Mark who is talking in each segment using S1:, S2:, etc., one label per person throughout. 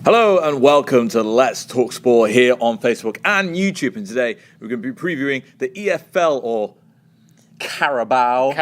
S1: Hello and welcome to Let's Talk Sport here on Facebook and YouTube. And today we're going to be previewing the EFL or Carabao.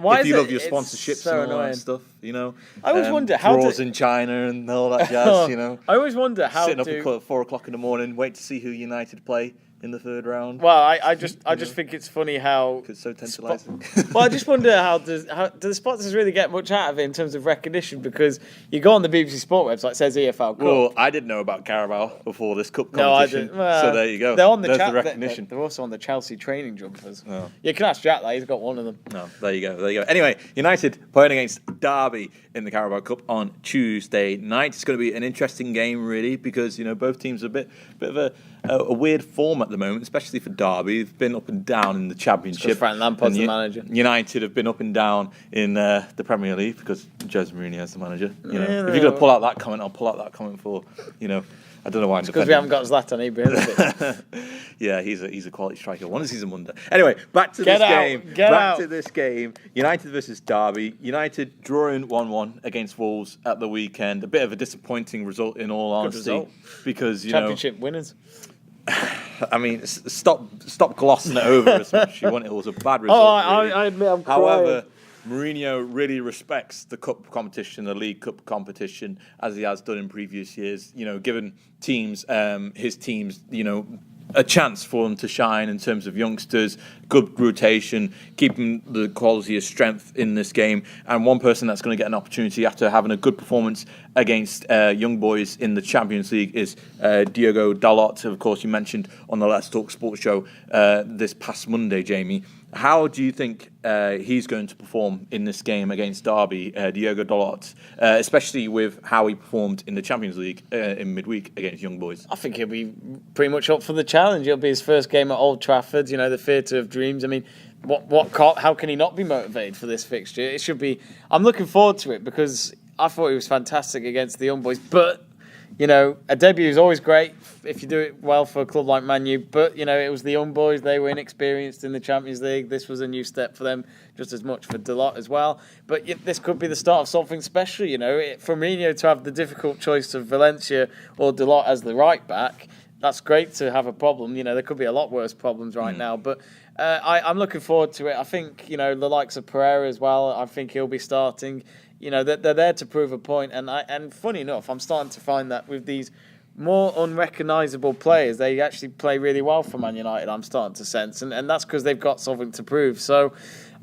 S2: Why
S1: if you
S2: is
S1: love your sponsorships
S2: so
S1: and all
S2: annoying?
S1: that stuff, you know.
S2: I always wonder how
S1: draws in China and all that jazz, you know.
S2: I always wonder how
S1: sitting up at 4 o'clock in the morning, wait to see who United play in the third round.
S2: Well, I just think it's funny how
S1: It's so tantalising.
S2: Well, I just wonder how do the sponsors really get much out of it in terms of recognition? Because you go on the BBC Sport website, it says EFL Cup.
S1: Well, I didn't know about Carabao before this cup competition.
S2: No, I didn't. Well,
S1: so there you go.
S2: They're on
S1: There's the recognition.
S2: They're also on the Chelsea training jumpers.
S1: Oh.
S2: You can ask Jack that, he's got one of them.
S1: No, there you go. Anyway, United playing against Derby in the Carabao Cup on Tuesday night. It's going to be an interesting game, really, because both teams are a bit of a weird form at the moment, especially for Derby. They've been up and down in the Championship.
S2: Frank Lampard's the manager.
S1: United have been up and down in the Premier League because Jose Mourinho is the manager. If you're going to pull out that comment, I'll pull out that comment for I don't know why I'm
S2: because we haven't got Zlatan Ibrahimovic.
S1: Yeah, he's a quality striker. One season wonder. Anyway, back to this game. United versus Derby. United drawing 1-1 against Wolves at the weekend. A bit of a disappointing result in all honesty, because
S2: Championship winners.
S1: I mean, stop glossing it over as much as you want. It was a bad result.
S2: I admit I'm crying.
S1: However, Mourinho really respects the cup competition, the League Cup competition, as he has done in previous years. Given his teams, a chance for them to shine in terms of youngsters, good rotation, keeping the quality of strength in this game. And one person that's going to get an opportunity after having a good performance against young boys in the Champions League is Diogo Dalot. Of course, you mentioned on the Let's Talk Sports show this past Monday, Jamie. How do you think he's going to perform in this game against Derby, Diogo Dalot, especially with how he performed in the Champions League in midweek against young boys?
S2: I think he'll be pretty much up for the challenge. It'll be his first game at Old Trafford, the theatre of dreams. I mean, how can he not be motivated for this fixture? It should be. I'm looking forward to it because I thought he was fantastic against the young boys, but a debut is always great if you do it well for a club like Man U. But, it was the young boys. They were inexperienced in the Champions League. This was a new step for them, just as much for Dalot as well. But this could be the start of something special, For Mourinho to have the difficult choice of Valencia or Dalot as the right back, that's great to have a problem. There could be a lot worse problems right now. But I'm looking forward to it. I think, the likes of Pereira as well, I think he'll be starting. They're there to prove a point, and funny enough, I'm starting to find that with these more unrecognisable players, they actually play really well for Man United. I'm starting to sense, and that's because they've got something to prove. So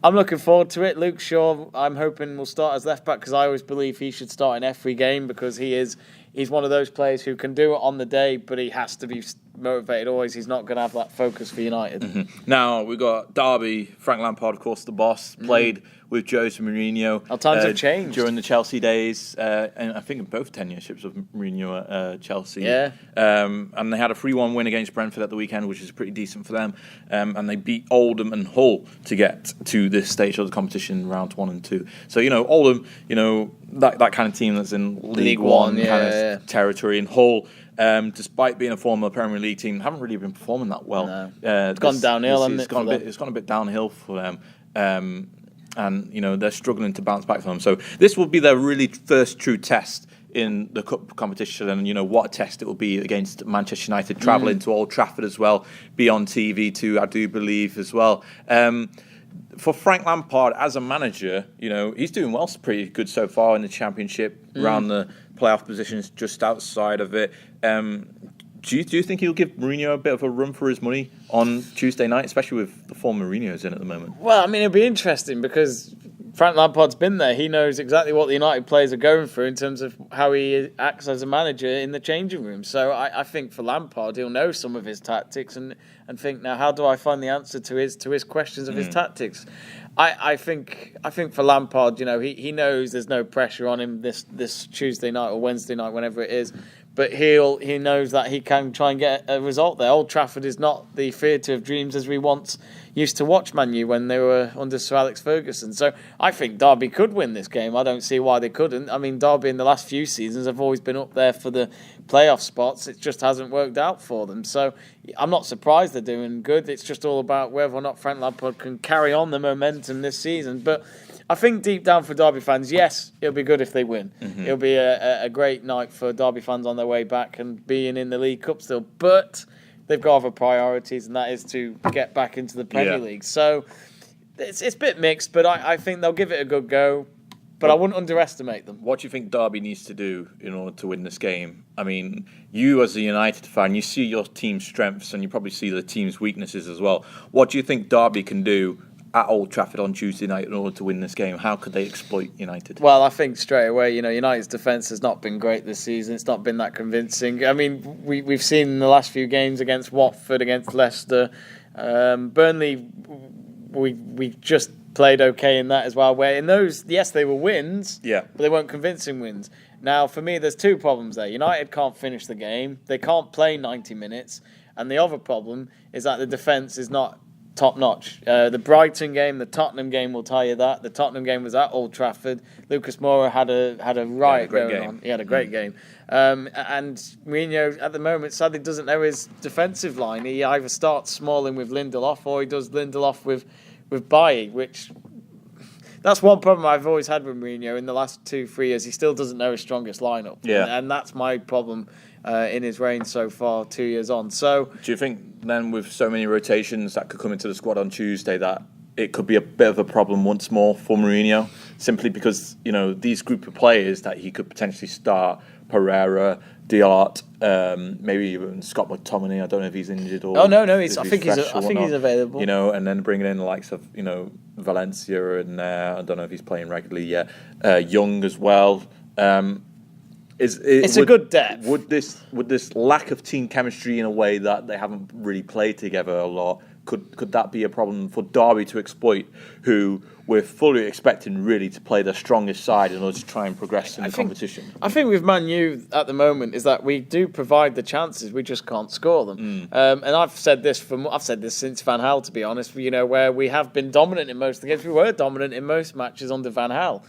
S2: I'm looking forward to it. Luke Shaw, I'm hoping will start as left back because I always believe he should start in every game because he's one of those players who can do it on the day, but he has to be motivated always. He's not going to have that focus for United.
S1: Mm-hmm. Now, we've got Derby. Frank Lampard, of course, the boss, played with Jose Mourinho.
S2: Our times have changed.
S1: During the Chelsea days, and I think in both tenureships of Mourinho at Chelsea.
S2: Yeah.
S1: And they had a 3-1 win against Brentford at the weekend, which is pretty decent for them. And they beat Oldham and Hull to get to this stage of the competition, rounds 1 and 2. So, Oldham, that kind of team that's in League One kind of territory. And Hull, despite being a former Premier League team, haven't really been performing that well.
S2: No. It's gone downhill, hasn't it?
S1: It's gone a bit downhill for them. And they're struggling to bounce back from them. So this will be their really first true test in the cup competition, and what a test it will be against Manchester United, travelling to Old Trafford as well, be on TV too, I do believe as well. For Frank Lampard as a manager, he's doing well, pretty good so far in the Championship, around the playoff positions, just outside of it. Do you think he'll give Mourinho a bit of a run for his money on Tuesday night, especially with the form Mourinho's in at the moment?
S2: Well, I mean, it'll be interesting because Frank Lampard's been there. He knows exactly what the United players are going through in terms of how he acts as a manager in the changing room. So I think for Lampard, he'll know some of his tactics and think, now, how do I find the answer to his questions of his tactics? I think for Lampard, he knows there's no pressure on him this Tuesday night or Wednesday night, whenever it is. But he knows that he can try and get a result there. Old Trafford is not the theatre of dreams as we once used to watch Man U when they were under Sir Alex Ferguson. So I think Derby could win this game. I don't see why they couldn't. I mean, Derby in the last few seasons have always been up there for the playoff spots. It just hasn't worked out for them. So I'm not surprised they're doing good. It's just all about whether or not Frank Lampard can carry on the momentum this season. But I think deep down for Derby fans, yes, it'll be good if they win.
S1: Mm-hmm.
S2: It'll be a great night for Derby fans on their way back and being in the League Cup still. But they've got other priorities, and that is to get back into the Premier League. So it's a bit mixed, but I think they'll give it a good go. But I wouldn't underestimate them.
S1: What do you think Derby needs to do in order to win this game? I mean, you as a United fan, you see your team's strengths and you probably see the team's weaknesses as well. What do you think Derby can do at Old Trafford on Tuesday night in order to win this game? How could they exploit United?
S2: Well, I think straight away, United's defence has not been great this season. It's not been that convincing. I mean, we've seen in the last few games against Watford, against Leicester, Burnley, we just played okay in that as well, where in those, yes, they were wins, but they weren't convincing wins. Now, for me, there's two problems there. United can't finish the game. They can't play 90 minutes. And the other problem is that the defence is not top-notch. The Brighton game, the Tottenham game will tell you that. The Tottenham game was at Old Trafford. Lucas Moura had a riot going on. He had a great game. And Mourinho, at the moment, sadly doesn't know his defensive line. He either starts Smalling with Lindelof or he does Lindelof with Bailly, which that's one problem I've always had with Mourinho in the last 2-3 years. He still doesn't know his strongest lineup. And that's my problem in his reign so far, 2 years on. So,
S1: do you think then with so many rotations that could come into the squad on Tuesday that it could be a bit of a problem once more for Mourinho, simply because these group of players that he could potentially start, Pereira, Diart, maybe even Scott McTominay. I don't know if he's injured or.
S2: Oh no, I think he's available.
S1: And then bringing in the likes of Valencia and I don't know if he's playing regularly yet. Young as well.
S2: It's a good depth.
S1: Would this lack of team chemistry in a way that they haven't really played together a lot? Could that be a problem for Derby to exploit, who we're fully expecting really to play their strongest side in order to try and progress in the competition?
S2: I think with Man U at the moment is that we do provide the chances, we just can't score them. And I've said this since Van Gaal, to be honest. Where we have been dominant in most of the games, we were dominant in most matches under Van Gaal.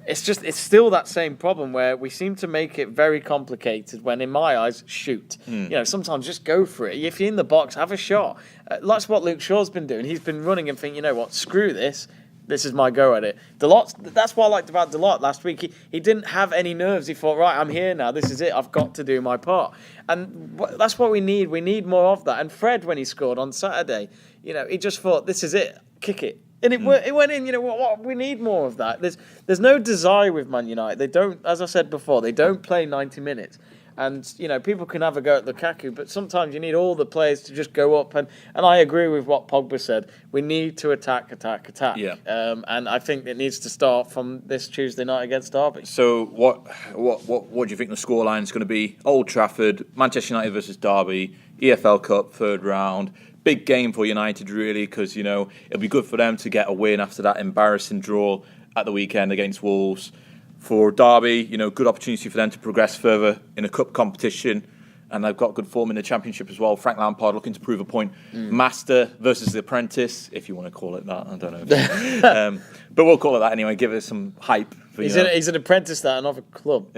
S2: It's still that same problem where we seem to make it very complicated when, in my eyes, shoot. Sometimes just go for it. If you're in the box, have a shot. That's what Luke Shaw's been doing. He's been running and thinking, screw this. This is my go at it. That's what I liked about Delort last week. He didn't have any nerves. He thought, right, I'm here now. This is it. I've got to do my part. And that's what we need. We need more of that. And Fred, when he scored on Saturday, he just thought, this is it. Kick it. And it went in. What we need more of that. There's no desire with Man United. They don't, as I said before, they don't play 90 minutes. And people can have a go at Lukaku, but sometimes you need all the players to just go up. And I agree with what Pogba said. We need to attack.
S1: Yeah.
S2: And I think it needs to start from this Tuesday night against Derby.
S1: So what do you think the scoreline is going to be? Old Trafford, Manchester United versus Derby, EFL Cup, third round. Big game for United, really, because, it'll be good for them to get a win after that embarrassing draw at the weekend against Wolves. For Derby, good opportunity for them to progress further in a cup competition. And they've got good form in the Championship as well. Frank Lampard looking to prove a point. Master versus the apprentice, if you want to call it that. I don't know. But we'll call it that anyway. Give it some hype.
S2: He's an apprentice at another club.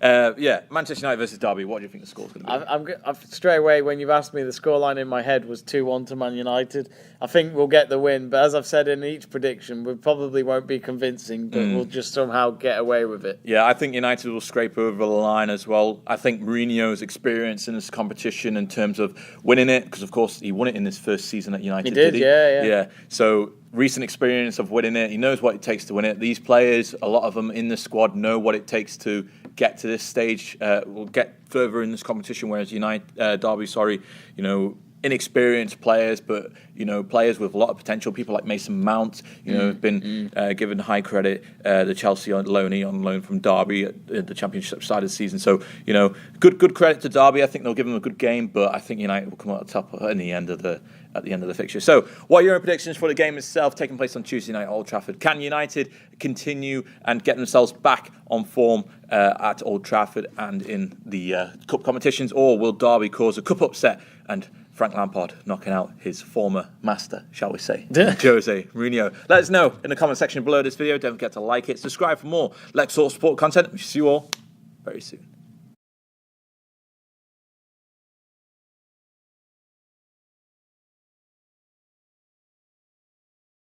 S1: Manchester United versus Derby. What do you think the score's going to be?
S2: I've straight away, when you've asked me, the scoreline in my head was 2-1 to Man United. I think we'll get the win, but as I've said in each prediction, we probably won't be convincing, but we'll just somehow get away with it.
S1: Yeah, I think United will scrape over the line as well. I think Mourinho's experience in this competition in terms of winning it, because of course he won it in his first season at United.
S2: He did, yeah.
S1: So recent experience of winning it. He knows what it takes to win it. These players, a lot of them in the squad, know what it takes to get to this stage. Will get further in this competition, whereas Derby, inexperienced players, but players with a lot of potential. People like Mason Mount, have been given high credit. The Chelsea on loan from Derby at the Championship side of the season. So good credit to Derby. I think they'll give them a good game, but I think United will come out top at the end of the fixture. So, what are your predictions for the game itself taking place on Tuesday night at Old Trafford? Can United continue and get themselves back on form at Old Trafford and in the cup competitions, or will Derby cause a cup upset and Frank Lampard knocking out his former master, shall we say, Jose Mourinho? Let us know in the comment section below this video. Don't forget to like it, subscribe for more Lex Sport content. We see you all very soon.